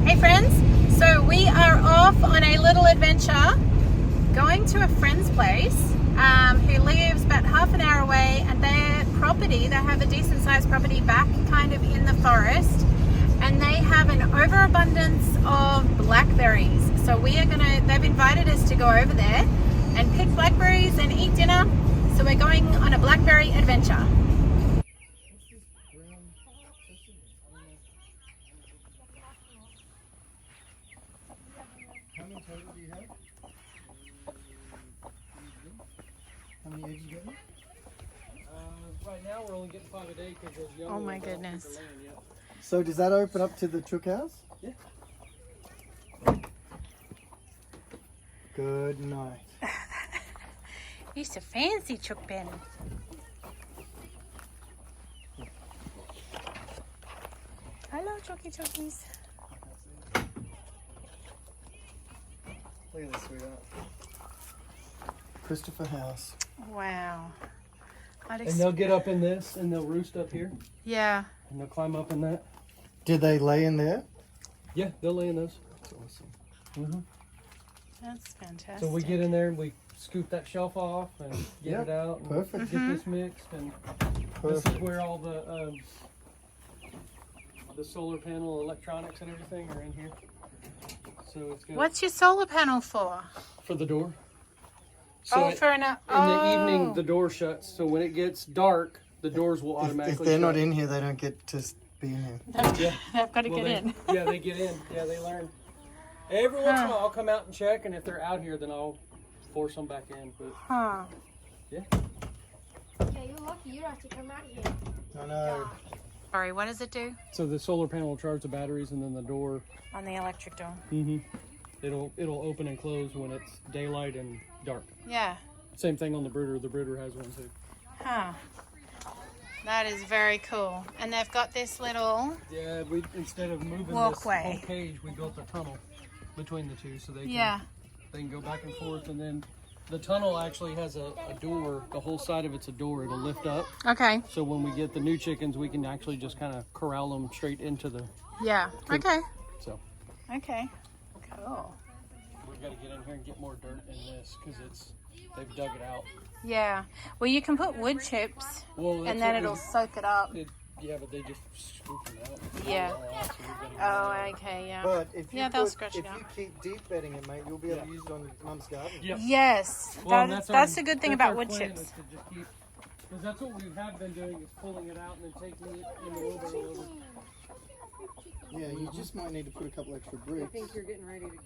Hey friends, so we are off on a little adventure going to a friend's place who lives about half an hour away, and their property, they have a decent sized property back kind of in the forest, and they have an overabundance of blackberries. So we are they've invited us to go over there and pick blackberries and eat dinner. So we're going on a blackberry adventure. How many eggs you getting? Right now we're only getting 5 a day because those young Oh my ones aren't goodness. laying yet. So does that open up to the chook house? Yeah. Good night. It's a fancy chook pen. Hello, Choky Chokies. Look at this, sweetheart. Christopher House. Wow. And they'll get up in this and they'll roost up here Yeah. and they'll climb up in that. Did they lay in there? Yeah, they'll lay in those. That's awesome. Mm-hmm. That's fantastic. So we get in there and we scoop that shelf off and get Yep, it out. And perfect. Get this mixed, and this is Perfect. where all the solar panel electronics and everything are in here. So it's got What's your solar panel for? for the door. Oh, it- for an... in the evening, the door shuts. So when it gets dark, the doors will If automatically they're not shut. in here, they don't get to be in here. Yeah. They've got to Well, get in. Yeah, they get in. Yeah, they learn. Every once in a while, I'll come out and check, and if they're out here, then I'll force them back in. But Huh. yeah. Yeah, you're lucky you don't have to come out here. I know. Sorry, what does it do? So the solar panel will charge the batteries, and then the door, On the electric door. it'll open and close when it's daylight and dark. Yeah. Same thing on the brooder. The brooder has one too. Huh. That is very cool. And they've got this little... Yeah, we instead of moving Walkway. this whole cage, we built a tunnel between the two, so they can go back and forth, and then the tunnel actually has a door. The whole side of it's a door. It'll lift up. Okay. So when we get the new chickens, we can actually just kind of corral them straight into the. Yeah. Okay. So Okay. Cool. we've got to get in here and get more dirt in this because they've dug it out. Yeah. Well, you can put wood chips Well, and then it'll soak it up. Yeah, but they just scoop them out. Yeah. So we've gotta Oh, okay, yeah. But if you, Yeah, they'll scratch if it out. you keep deep bedding it, mate, you'll be able to use it on Mum's garden. Yep. Yes. Well, and that's our- a good thing that's about our wood plan chips. is to just keep, because that's what we have been doing is pulling it out and then taking it in the wheelbarrow over. Yeah, you just might need to put a couple extra bricks.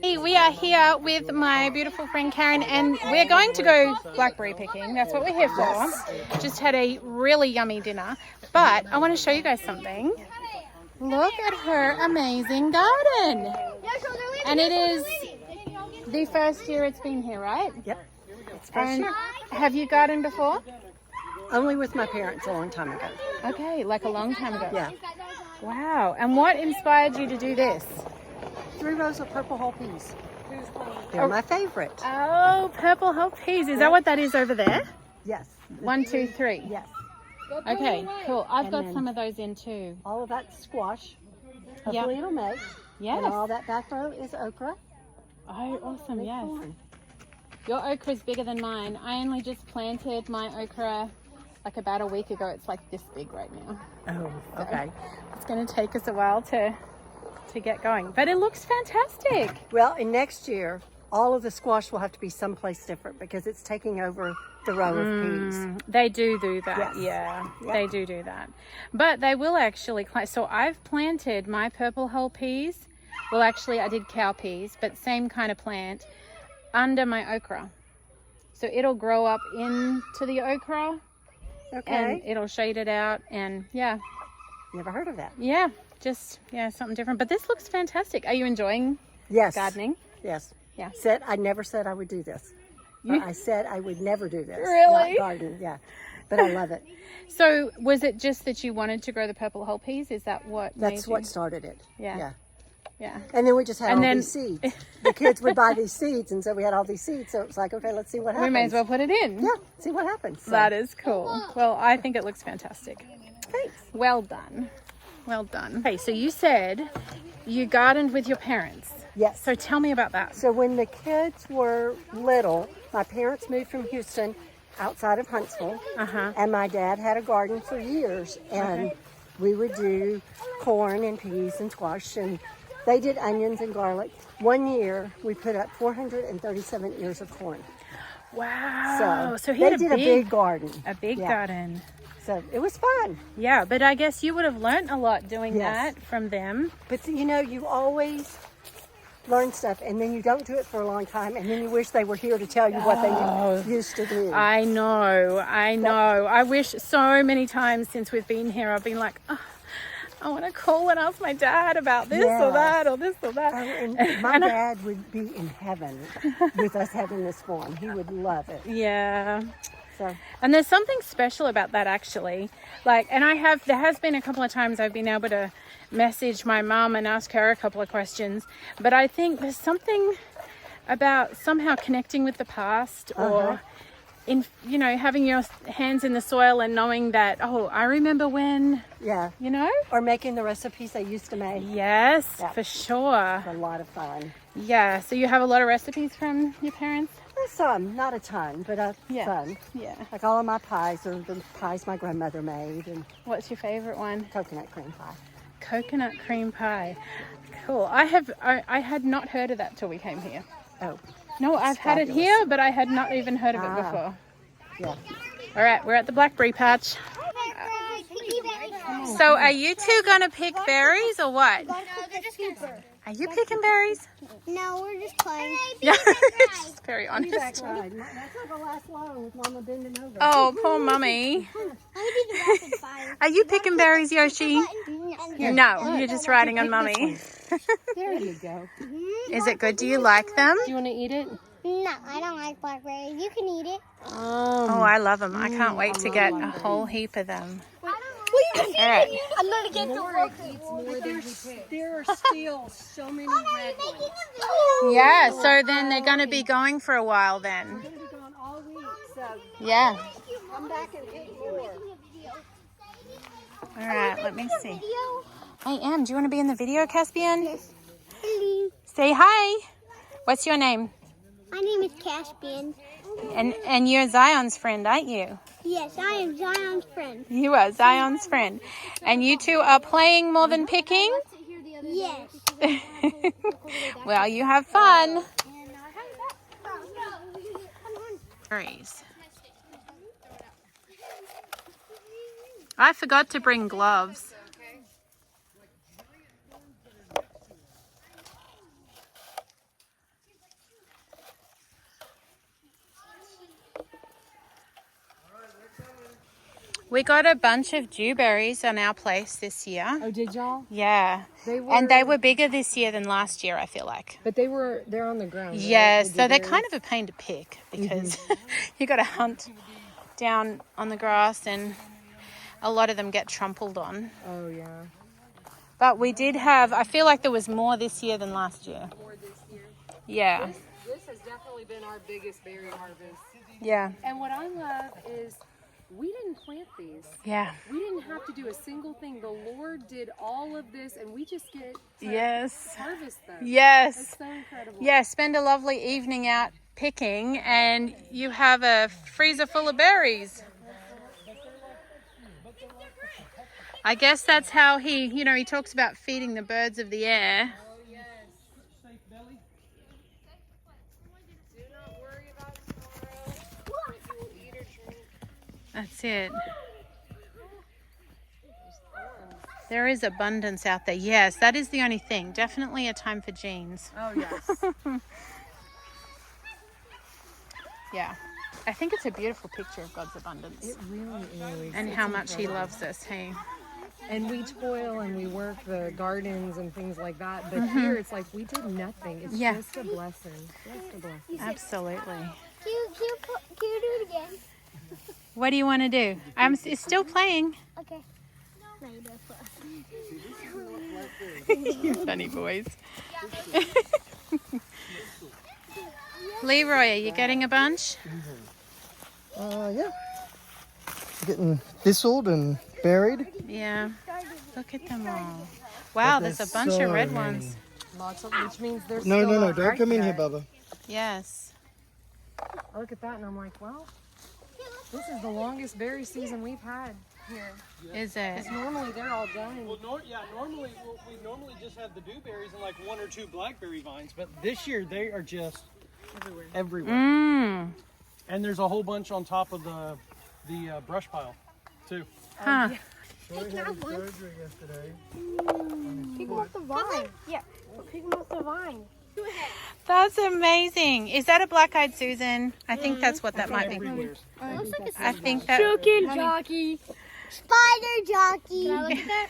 Hey, we are here with my beautiful friend Karen, and we're going to go blackberry picking. That's what we're here for. Just had a really yummy dinner. But I want to show you guys something. Look at her amazing garden. And it is the first year it's been here, right? Yep. It's And have you gardened before? only with my parents a long time ago. Okay, like a long time ago. Yeah. Wow. And what inspired you to do this? 3 rows of purple whole peas. They're my favorite. Oh, purple whole peas. Is that what that is over there? Yes. 1, 2, 3. Yes. Okay, cool. I've And got then- some of those in too. All of that's squash. Yep. Hopefully it'll make. Yes. And all that back row is okra. Oh, awesome. Big Yes. corn. Your okra is bigger than mine. I only just planted my okra like about a week ago. It's like this big right now. Oh, okay. It's going to take us a while to get going, but it looks fantastic. Well, and next year, all of the squash will have to be someplace different because it's taking over the row of peas. They do that. Yes. Yeah, Yep. they do that. But they will actually, so I've planted my purple whole peas. Well, actually I did cow peas, but same kind of plant under my okra. So it'll grow up into the okra and Okay. it'll shade it out, and yeah, Never heard of that. something different. But this looks fantastic. Are you enjoying Yes. gardening? Yes. Yeah. I never said I would do this. I said I would never do this. Really? Not garden, yeah. But I love it. So was it just that you wanted to grow the purple whole peas? Is that what That's made what you? started it. Yeah. Yeah. And then we just had And all then- these seeds. The kids would buy these seeds, and so we had all these seeds. So it was like, okay, let's see what happens. We may as well put it in. Yeah, see what happens. So, That is cool. Well, I think it looks fantastic. thanks. Well done. Well done. Okay, so you said you gardened with your parents. Yes. So tell me about that. So when the kids were little, my parents moved from Houston outside of Huntsville. And my dad had a garden for years. And we would do corn and peas and squash. And they did onions and garlic. One year, we put up 437 ears of corn. Wow. So he they had did a big garden. A big garden. So it was fun. Yeah, but I guess you would have learned a lot doing that from them. But you know, you always learn stuff and then you don't do it for a long time and then you wish they were here to tell you what they used to do. I know. I wish so many times since we've been here, I've been like, oh, I want to call and ask my dad about this or that or this or that. And my dad would be in heaven with us having this farm. He would love it. Yeah. So. And there's something special about that actually. Like, and there has been a couple of times I've been able to message my mum and ask her a couple of questions. But I think there's something about somehow connecting with the past or in, you know, having your hands in the soil and knowing that, oh, I remember when, you know? Or making the recipes they used to make. Yes, for sure. It's a lot of fun. Yeah, so you have a lot of recipes from your parents? Some, not a ton, but fun. Yeah. Like all of my pies are the pies my grandmother made. And what's your favorite one? Coconut cream pie. Coconut cream pie. Cool. I had not heard of that till we came here. Oh. No, I've had it here, but I had not even heard of it before. Yeah. All right, we're at the blackberry patch. So are you two going to pick berries or what? Are you picking berries? No, we're just playing. Yeah, just very honest. That's not going to last long with Mama bending over. Oh, poor Mummy. Are you picking berries, Yoshi? No, you're just riding on Mummy. There you go. Is it good? Do you like them? Do you want to eat it? No, I don't like blackberries. You can eat it. Oh, I love them. I can't wait to get a whole heap of them. All right. I'm going to get the There are still so many red ones. Yeah, so then they're going to be going for a while then. They're going to be gone all week, so Yeah. come back and pick more. All right, let me see. I am. Do you want to be in the video, Caspian? Yes. Hello. Say hi. What's your name? My name is Caspian. And you're Zion's friend, aren't you? Yes, I am Zion's friend. You are Zion's friend. And you two are playing more than picking? Yes. Well, you have fun. Berries. I forgot to bring gloves. We got a bunch of dewberries on our place this year. Oh, did y'all? Yeah. They were bigger this year than last year, I feel like. But they're on the ground. Right? Yes, so they're kind of a pain to pick because you got to hunt down on the grass and a lot of them get trampled on. Oh, yeah. But we did have, I feel like there was more this year than last year. More this year. Yeah. This has definitely been our biggest berry harvest. Yeah. And what I love is we didn't plant these. Yeah. We didn't have to do a single thing. The Lord did all of this, and we just get to harvest them. Yes. It's so incredible. Yeah, spend a lovely evening out picking and you have a freezer full of berries. I guess that's how he talks about feeding the birds of the air. That's it. There is abundance out there. Yes, that is the only thing. Definitely a time for jeans. Oh, yes. Yeah. I think it's a beautiful picture of God's abundance. It really is. And how much he loves us, hey? And we toil and we work the gardens and things like that. But here it's like we did nothing. It's just a blessing. Just a blessing. Absolutely. Can you do it again? What do you want to do? It's still playing. Okay. No, you do it. You funny boys. Leroy, are you getting a bunch? Yeah. Getting thistled and buried. Yeah. Look at them all. Wow, there's a bunch of red ones. Lots of, which means there's No, still no, no. not Don't ripe come in here, yet. Bubba. Yes. I look at that and I'm like, well, this is the longest berry season we've had here. Is it? Because normally they're all done. Well, normally we normally just have the dewberries and like 1 or 2 blackberry vines, but this year they are just everywhere. Mmm. And there's a whole bunch on top of the brush pile, too. Huh. Troy had his surgery yesterday. Pick them off the vine. Yeah. Pick them off the vine. That's amazing. Is that a black-eyed Susan? I think that's what that might be. Everywhere. Looks like a I think that. chicken jockey. Spider jockey. Can I look at that?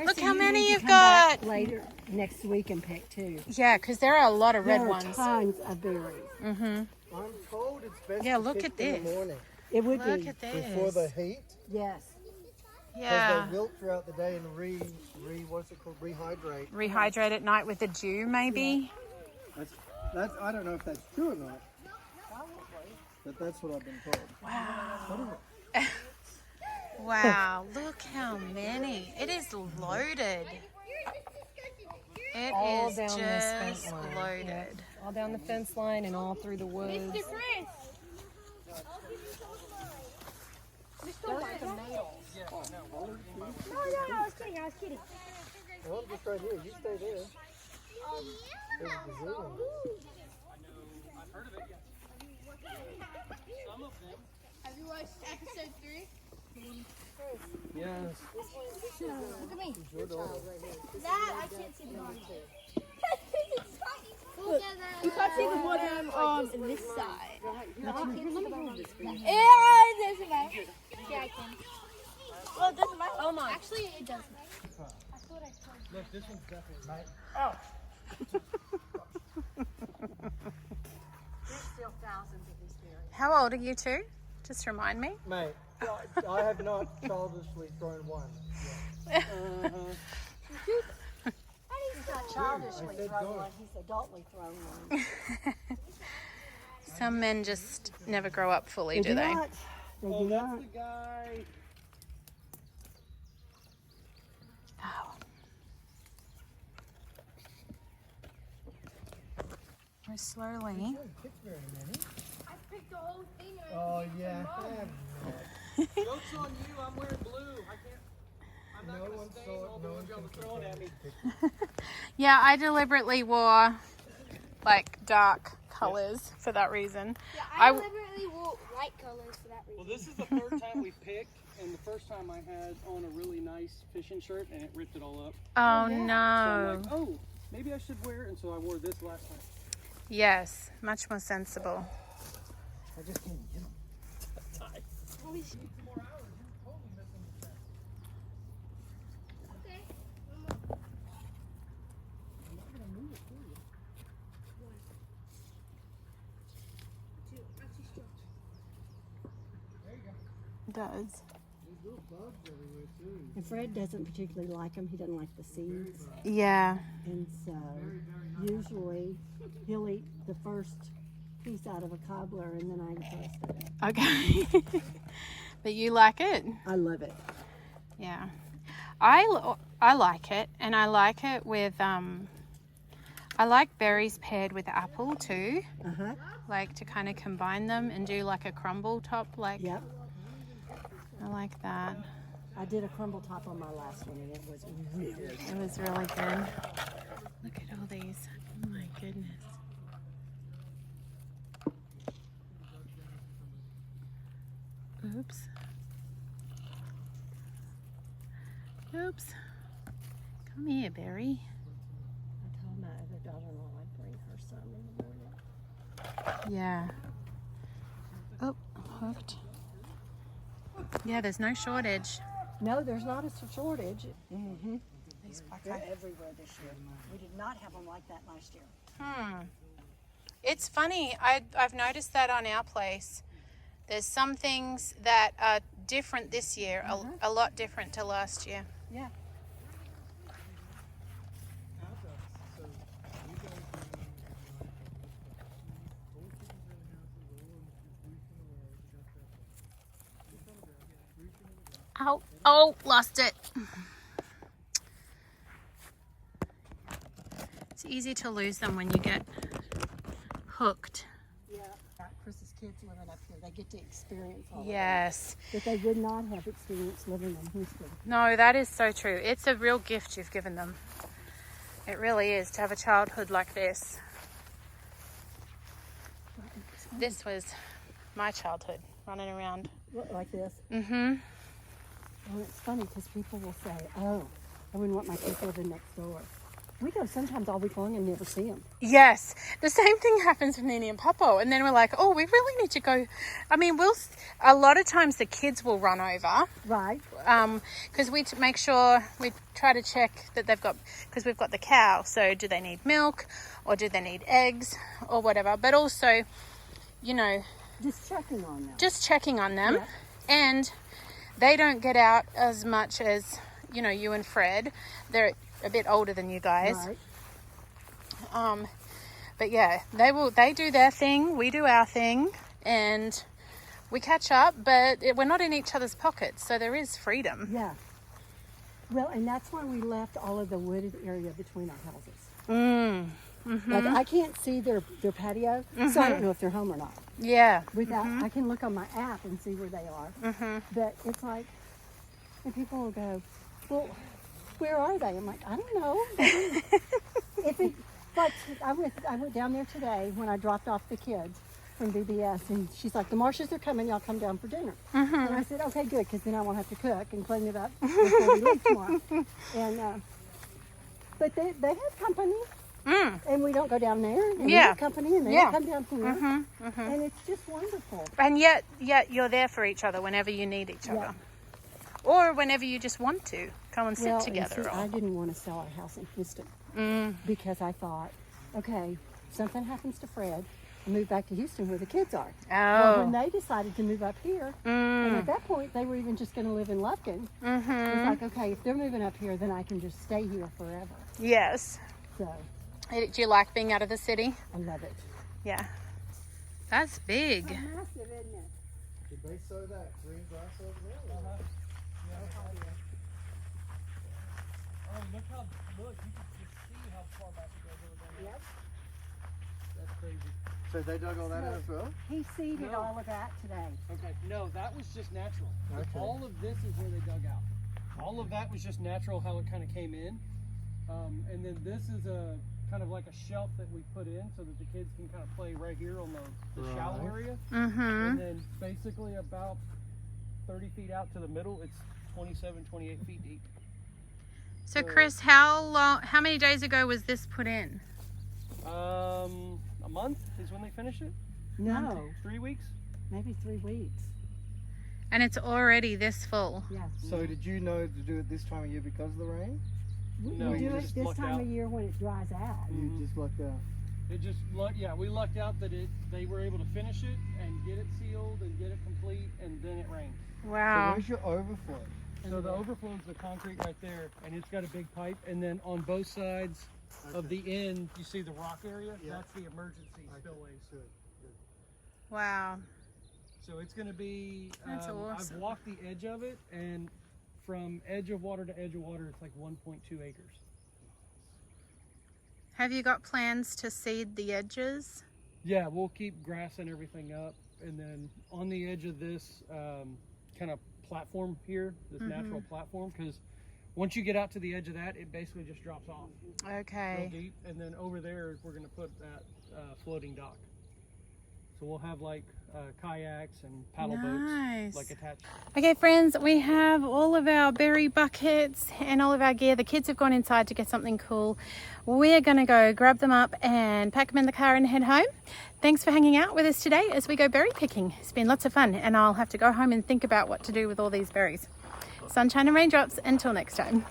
Look how many you've Come back got. later next week and pick too. Yeah, because there are a lot of red There are ones. tons of berries. Mm-hmm. I'm told it's best Yeah, to look pick at in the this. morning It would Look be. at before this. the heat. Yes. Because Yeah. they wilt throughout the day and what's it called? Rehydrate. Rehydrate at night with the dew, maybe. That's I don't know if that's true or not. But that's what I've been told. Wow. Wow, look how many. It is loaded. It All is down this fence just line. loaded. Yeah. All down the fence line and all through the woods. No, I was kidding. Well, I'm just right here. You stay there. There's a gazillion. Have you watched episode 3? Yes. Look at me. Your dog. That I can't see the dog. Look, you can't see the one on this side. Yeah, it doesn't matter. Yeah, I can. Well, it doesn't matter. Oh my. Actually, it doesn't. I thought I could. Look, this one's definitely mate. There's still thousands of these berries. How old are you two? Just remind me. Mate, I have not childishly thrown one. He's not childishly thrown one, he's adultly thrown one. Some men just never grow up fully, do they? not. They Oh, do that's not. the guy. Oh. We're slowly. I picked the whole thing. Oh yeah. Joke's on you. I'm wearing blue. I can't. I'm not No gonna one stain saw it, all no the one ones y'all were can throwing at me. Yeah, I deliberately wore like dark colors for that reason. Yeah, I I w- deliberately wore light colors for that reason. Well, this is the third time we've picked, and the first time I had on a really nice fishing shirt, and it ripped it all up. Oh So I'm no. like, oh, maybe I should wear it, and so I wore this last time. Yes, much more sensible. I just can't get them. Okay. It does. There's little bugs everywhere too. And Fred doesn't particularly like them. He doesn't like the seeds. Yeah. And so usually he'll eat the first piece out of a cobbler and then I eat the rest of it. Okay. But you like it? I love it. Yeah. I like it, and I like it with I like berries paired with apple too. Uh-huh. Like to kind of combine them and do like a crumble top. Like Yep. I like that. I did a crumble top on my last one and it was really good. It was really good. Look at all these. Oh my goodness. Oops. Oops. Come here, Berry. I told my other daughter-in-law I'd bring her some in the morning. Yeah. Oh, hooked. Yeah, there's no shortage. No, there's not a shortage. Mm-hmm. These They're black-eyed. everywhere this year. We did not have them like that last year. It's funny. I've noticed that on our place. There's some things that are different this year, a lot different to last year. Yeah. Oh, lost it. easy to lose them when you get hooked. Yeah. Chris's kids living up here, they get to experience all Yes. of that they would not have experienced living in Houston. No, that is so true. It's a real gift you've given them. It really is, to have a childhood like this. This was my childhood, running around. Like this? Mm-hmm. Well, it's funny because people will say, oh, I wouldn't want my kids living next door. We go sometimes all week long and never see them. Yes. The same thing happens with Nini and Popo. And then we're like, oh, we really need to go. I mean, a lot of times the kids will run over. Right. Because we make sure, we try to check that they've got, because we've got the cow. So do they need milk or do they need eggs or whatever? But also, you know, just checking on them. Just checking on them. Yeah. And they don't get out as much as, you know, you and Fred. They're a bit older than you guys. Right. But yeah, they do their thing, we do our thing, and we catch up, but we're not in each other's pockets, so there is freedom. Yeah. Well, and that's why we left all of the wooded area between our houses. Mm-hmm. Like, I can't see their patio, so I don't know if they're home or not. Yeah. Without, I can look on my app and see where they are. But it's like, and people will go, well, where are they? I'm like, I don't know. If it, like, I went down there today when I dropped off the kids from BBS, and she's like, the Marshes are coming, y'all come down for dinner. And I said, okay, good, because then I won't have to cook and clean it up before we leave tomorrow. And but they have company, and we don't go down there. And we have company, and they don't come down here, and it's just wonderful. And yet you're there for each other whenever you need each other. Or whenever you just want to come and sit together. See, I didn't want to sell our house in Houston because I thought, okay, something happens to Fred, and move back to Houston where the kids are. Oh. Well, when they decided to move up here, and at that point they were even just going to live in Lufkin. It's like, okay, if they're moving up here, then I can just stay here forever. Yes. So. Do you like being out of the city? I love it. Yeah. That's big. It's massive, isn't it? Did they sow that green grass over there? Oh, look, you can just see how far back it goes over there. Yep. That's crazy. So they dug all that out as well? He seeded all of that today. Okay, no, that was just natural. Okay. All of this is where they dug out. All of that was just natural, how it kind of came in. And then this is a kind of like a shelf that we put in so that the kids can kind of play right here on the shallow area. And then basically about 30 feet out to the middle, it's 27, 28 feet deep. So Chris, how many days ago was this put in? A month is when they finish it. No. 3 weeks. Maybe 3 weeks. And it's already this full. Yeah. So did you know to do it this time of year because of the rain? No, We you do it just this lucked time out. of year when it dries out. You just lucked out. It just we lucked out that they were able to finish it and get it sealed and get it complete, and then it rained. So Wow. where's your overflow? So the overflow is the concrete right there, and it's got a big pipe, and then on both sides of the end, you see the rock area? Yeah. That's the emergency spillways. Good. Wow. So it's going to be, That's awesome. I've walked the edge of it, and from edge of water to edge of water, it's like 1.2 acres. Have you got plans to seed the edges? Yeah, we'll keep grass and everything up, and then on the edge of this kind of platform here, this natural platform, because once you get out to the edge of that, it basically just drops off real Okay. deep, and then over there we're going to put that floating dock. So we'll have like kayaks and paddle Nice. boats like attached. Okay friends, we have all of our berry buckets and all of our gear. The kids have gone inside to get something cool. We're gonna go grab them up and pack them in the car and head home. Thanks for hanging out with us today as we go berry picking. It's been lots of fun, and I'll have to go home and think about what to do with all these berries. Sunshine and raindrops, until next time.